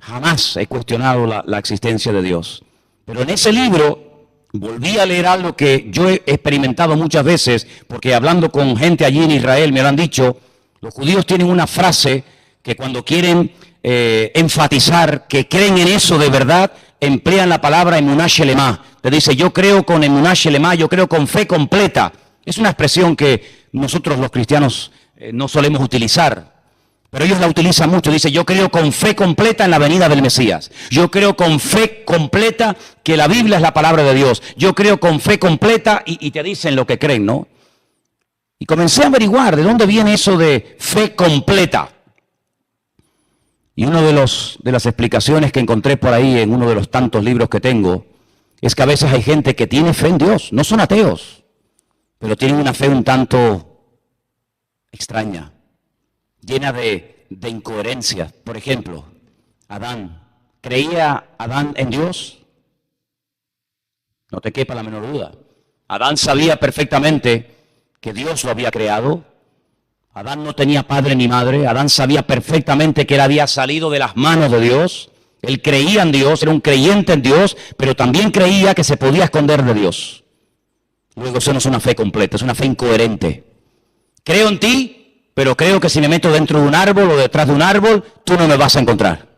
jamás he cuestionado la existencia de Dios. Pero en ese libro volví a leer algo que yo he experimentado muchas veces, porque hablando con gente allí en Israel me lo han dicho. Los judíos tienen una frase que cuando quieren enfatizar que creen en eso de verdad, emplean la palabra emuná shelemá. Te dice, yo creo con emuná shelemá, yo creo con fe completa. Es una expresión que nosotros los cristianos no solemos utilizar, pero ellos la utilizan mucho. Dice, yo creo con fe completa en la venida del Mesías. Yo creo con fe completa que la Biblia es la palabra de Dios. Yo creo con fe completa y te dicen lo que creen, ¿no? Y comencé a averiguar de dónde viene eso de fe completa. Y una de las explicaciones que encontré por ahí en uno de los tantos libros que tengo es que a veces hay gente que tiene fe en Dios, no son ateos, pero tienen una fe un tanto extraña, llena de incoherencias. Por ejemplo, Adán. ¿Creía Adán en Dios? No te quepa la menor duda. Adán sabía perfectamente que Dios lo había creado. Adán no tenía padre ni madre. Adán sabía perfectamente que él había salido de las manos de Dios. Él creía en Dios, era un creyente en Dios, pero también creía que se podía esconder de Dios. Luego eso no es una fe completa, es una fe incoherente. Creo en ti, pero creo que si me meto dentro de un árbol o detrás de un árbol, tú no me vas a encontrar.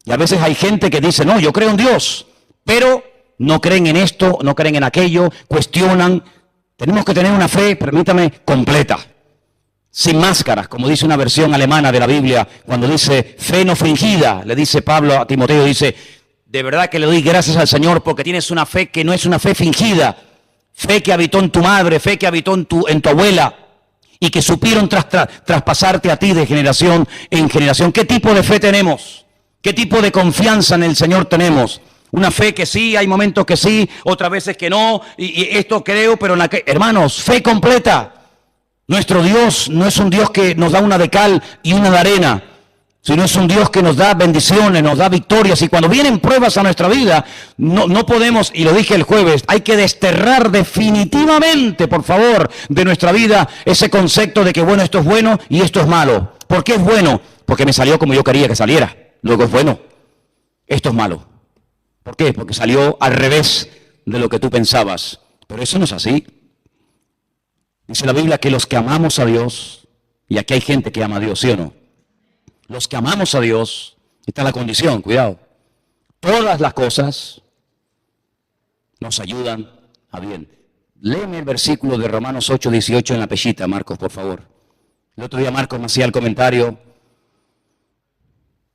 Y a veces hay gente que dice, no, yo creo en Dios, pero no creen en esto, no creen en aquello, cuestionan. Tenemos que tener una fe, permítame, completa. Sin máscaras, como dice una versión alemana de la Biblia, cuando dice fe no fingida, le dice Pablo a Timoteo, dice, de verdad que le doy gracias al Señor porque tienes una fe que no es una fe fingida, fe que habitó en tu madre, fe que habitó en tu abuela y que supieron traspasarte a ti de generación en generación. ¿Qué tipo de fe tenemos? ¿Qué tipo de confianza en el Señor tenemos? Una fe que sí, hay momentos que sí, otras veces que no, y esto creo, pero hermanos, fe completa. Nuestro Dios no es un Dios que nos da una de cal y una de arena, sino es un Dios que nos da bendiciones, nos da victorias. Y cuando vienen pruebas a nuestra vida, no podemos, y lo dije el jueves, hay que desterrar definitivamente, por favor, de nuestra vida ese concepto de que, bueno, esto es bueno y esto es malo. ¿Por qué es bueno? Porque me salió como yo quería que saliera. Luego es bueno. Esto es malo. ¿Por qué? Porque salió al revés de lo que tú pensabas. Pero eso no es así. Dice la Biblia que los que amamos a Dios, y aquí hay gente que ama a Dios, ¿sí o no? Los que amamos a Dios, esta es la condición, cuidado, todas las cosas nos ayudan a bien. Léeme el versículo de Romanos 8:18 en la pechita, Marcos, por favor. El otro día Marcos me hacía el comentario,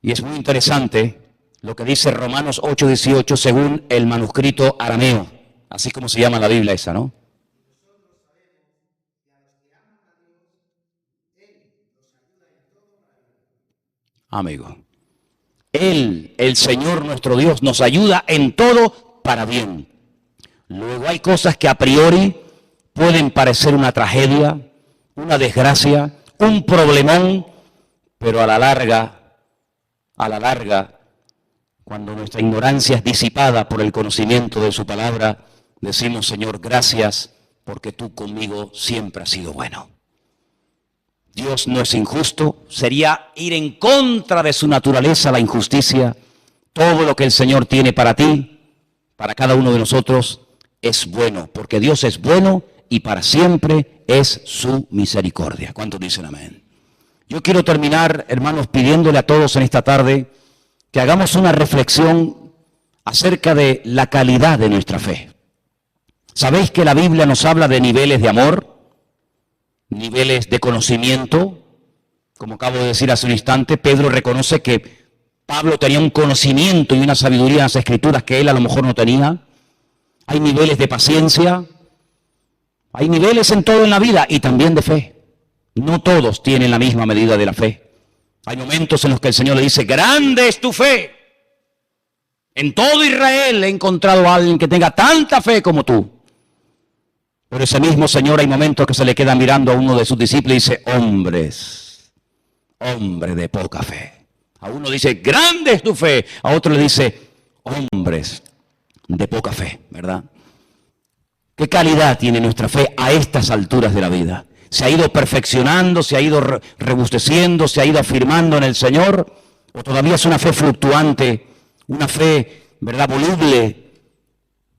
y es muy interesante lo que dice Romanos 8:18 según el manuscrito arameo, así como se llama la Biblia esa, ¿no? Amigo, Él, el Señor nuestro Dios, nos ayuda en todo para bien. Luego hay cosas que a priori pueden parecer una tragedia, una desgracia, un problemón, pero a la larga, cuando nuestra ignorancia es disipada por el conocimiento de su palabra, decimos, Señor, gracias, porque tú conmigo siempre has sido bueno. Dios no es injusto, sería ir en contra de su naturaleza la injusticia. Todo lo que el Señor tiene para ti, para cada uno de nosotros, es bueno, porque Dios es bueno y para siempre es su misericordia. ¿Cuántos dicen amén? Yo quiero terminar, hermanos, pidiéndole a todos en esta tarde que hagamos una reflexión acerca de la calidad de nuestra fe. ¿Sabéis que la Biblia nos habla de niveles de amor? Niveles de conocimiento, como acabo de decir hace un instante. Pedro reconoce que Pablo tenía un conocimiento y una sabiduría en las Escrituras que él a lo mejor no tenía. Hay niveles de paciencia, hay niveles en todo en la vida y también de fe. No todos tienen la misma medida de la fe. Hay momentos en los que el Señor le dice, grande es tu fe. En todo Israel he encontrado a alguien que tenga tanta fe como tú. Pero ese mismo Señor hay momentos que se le queda mirando a uno de sus discípulos y dice, hombres de poca fe. A uno dice, grande es tu fe. A otro le dice, hombres de poca fe, ¿verdad? ¿Qué calidad tiene nuestra fe a estas alturas de la vida? ¿Se ha ido perfeccionando, se ha ido robusteciendo, se ha ido afirmando en el Señor? ¿O todavía es una fe fluctuante, una fe, ¿verdad?, voluble?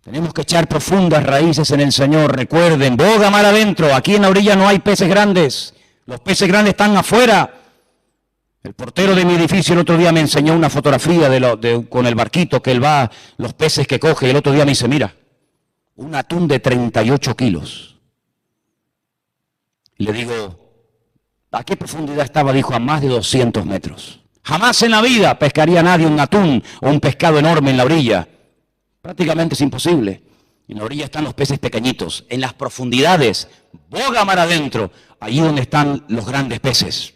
Tenemos que echar profundas raíces en el Señor. Recuerden, boga mar adentro. Aquí en la orilla no hay peces grandes. Los peces grandes están afuera. El portero de mi edificio el otro día me enseñó una fotografía con el barquito que él va, los peces que coge. Y el otro día me dice, mira, un atún de 38 kilos. Y le digo, ¿a qué profundidad estaba? Dijo, a más de 200 metros. Jamás en la vida pescaría nadie un atún o un pescado enorme en la orilla. Prácticamente es imposible. En la orilla están los peces pequeñitos. En las profundidades, boga mar adentro, allí donde están los grandes peces.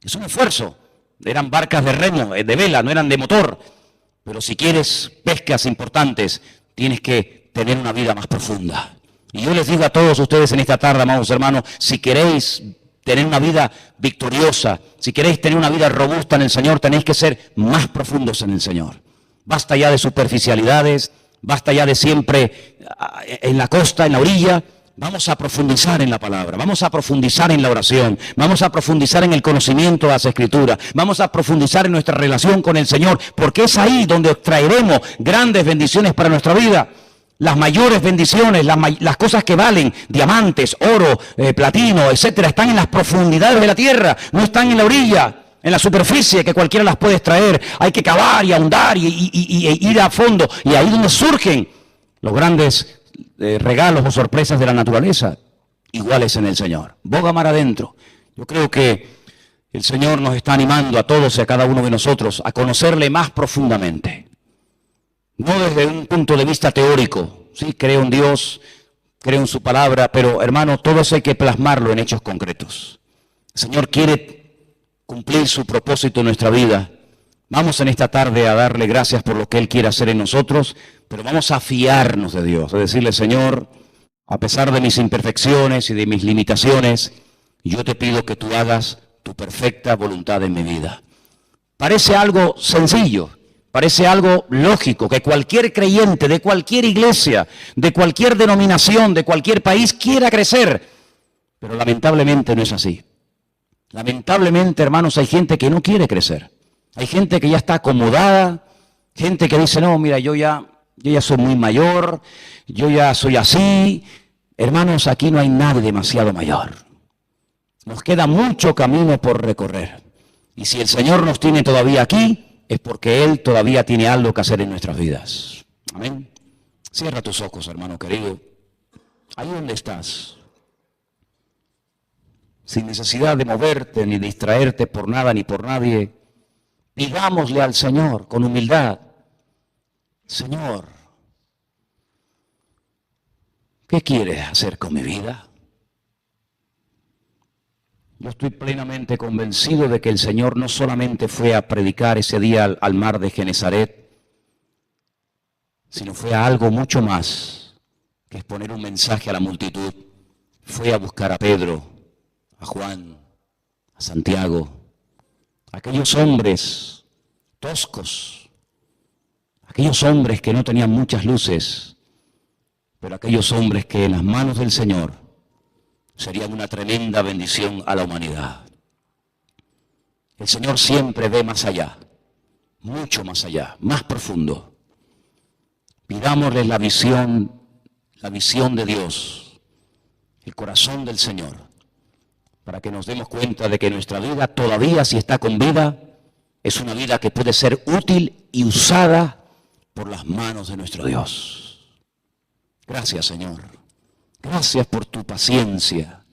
Es un esfuerzo. Eran barcas de remo, de vela, no eran de motor. Pero si quieres pescas importantes, tienes que tener una vida más profunda. Y yo les digo a todos ustedes en esta tarde, amados hermanos, si queréis tener una vida victoriosa, si queréis tener una vida robusta en el Señor, tenéis que ser más profundos en el Señor. Basta ya de superficialidades, basta ya de siempre en la costa, en la orilla. Vamos a profundizar en la palabra, vamos a profundizar en la oración, vamos a profundizar en el conocimiento de las Escrituras, vamos a profundizar en nuestra relación con el Señor, porque es ahí donde traeremos grandes bendiciones para nuestra vida. Las mayores bendiciones, las cosas que valen, diamantes, oro, platino, etcétera, están en las profundidades de la tierra, no están en la orilla. En la superficie, que cualquiera las puede extraer. Hay que cavar y ahondar y ir a fondo. Y ahí es donde surgen los grandes regalos o sorpresas de la naturaleza. Iguales en el Señor. Boga mar adentro. Yo creo que el Señor nos está animando a todos y a cada uno de nosotros a conocerle más profundamente. No desde un punto de vista teórico. Sí, creo en Dios, creo en su palabra, pero hermano, todo eso hay que plasmarlo en hechos concretos. El Señor quiere cumplir su propósito en nuestra vida. Vamos en esta tarde a darle gracias por lo que Él quiere hacer en nosotros, pero vamos a fiarnos de Dios, a decirle, Señor, a pesar de mis imperfecciones y de mis limitaciones, yo te pido que tú hagas tu perfecta voluntad en mi vida. Parece algo sencillo, parece algo lógico, que cualquier creyente de cualquier iglesia, de cualquier denominación, de cualquier país quiera crecer, pero lamentablemente no es así. Lamentablemente, hermanos, hay gente que no quiere crecer. Hay gente que ya está acomodada, gente que dice, no, mira, yo ya soy muy mayor, yo ya soy así. Hermanos, aquí no hay nadie demasiado mayor. Nos queda mucho camino por recorrer. Y si el Señor nos tiene todavía aquí, es porque Él todavía tiene algo que hacer en nuestras vidas. Amén. Cierra tus ojos, hermano querido. Ahí donde estás. Sin necesidad de moverte ni distraerte por nada ni por nadie, pidámosle al Señor con humildad, Señor, ¿qué quieres hacer con mi vida? Yo estoy plenamente convencido de que el Señor no solamente fue a predicar ese día al mar de Genesaret, sino fue a algo mucho más que exponer un mensaje a la multitud. Fue a buscar a Pedro, a Juan, a Santiago, aquellos hombres toscos, aquellos hombres que no tenían muchas luces, pero aquellos hombres que en las manos del Señor serían una tremenda bendición a la humanidad. El Señor siempre ve más allá, mucho más allá, más profundo. Pidámosle la visión de Dios, el corazón del Señor, para que nos demos cuenta de que nuestra vida todavía, si está con vida, es una vida que puede ser útil y usada por las manos de nuestro Dios. Gracias, Señor. Gracias por tu paciencia.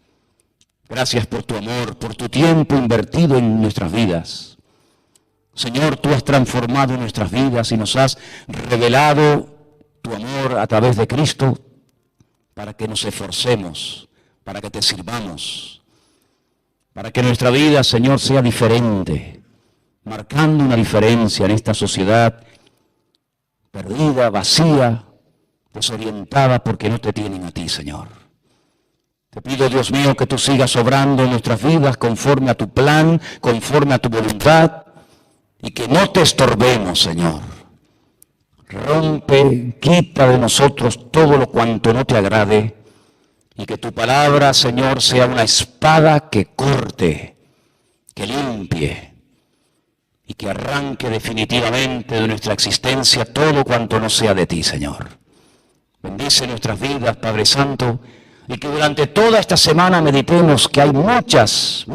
Gracias por tu amor, por tu tiempo invertido en nuestras vidas. Señor, tú has transformado nuestras vidas y nos has revelado tu amor a través de Cristo para que nos esforcemos, para que te sirvamos, para que nuestra vida, Señor, sea diferente, marcando una diferencia en esta sociedad perdida, vacía, desorientada porque no te tienen a ti, Señor. Te pido, Dios mío, que tú sigas obrando en nuestras vidas conforme a tu plan, conforme a tu voluntad, y que no te estorbemos, Señor. Rompe, quita de nosotros todo lo cuanto no te agrade, y que tu palabra, Señor, sea una espada que corte, que limpie, y que arranque definitivamente de nuestra existencia todo cuanto no sea de ti, Señor. Bendice nuestras vidas, Padre Santo, y que durante toda esta semana meditemos que hay muchas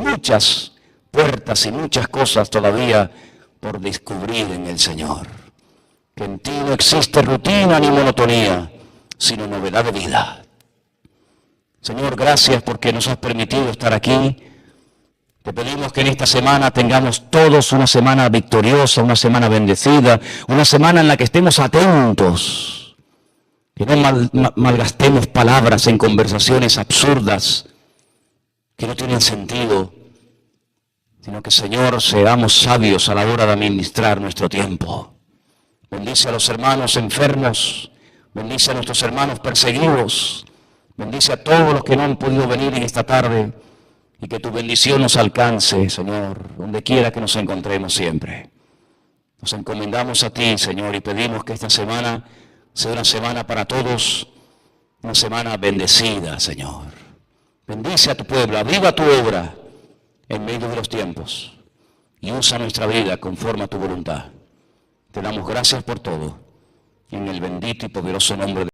puertas y muchas cosas todavía por descubrir en el Señor. Que en ti no existe rutina ni monotonía, sino novedad de vida. Señor, gracias porque nos has permitido estar aquí. Te pedimos que en esta semana tengamos todos una semana victoriosa, una semana bendecida, una semana en la que estemos atentos, que no malgastemos palabras en conversaciones absurdas que no tienen sentido, sino que, Señor, seamos sabios a la hora de administrar nuestro tiempo. Bendice a los hermanos enfermos, bendice a nuestros hermanos perseguidos, bendice a todos los que no han podido venir en esta tarde, y que tu bendición nos alcance, Señor, donde quiera que nos encontremos siempre. Nos encomendamos a ti, Señor, y pedimos que esta semana sea una semana para todos, una semana bendecida, Señor. Bendice a tu pueblo, aviva tu obra en medio de los tiempos y usa nuestra vida conforme a tu voluntad. Te damos gracias por todo, en el bendito y poderoso nombre de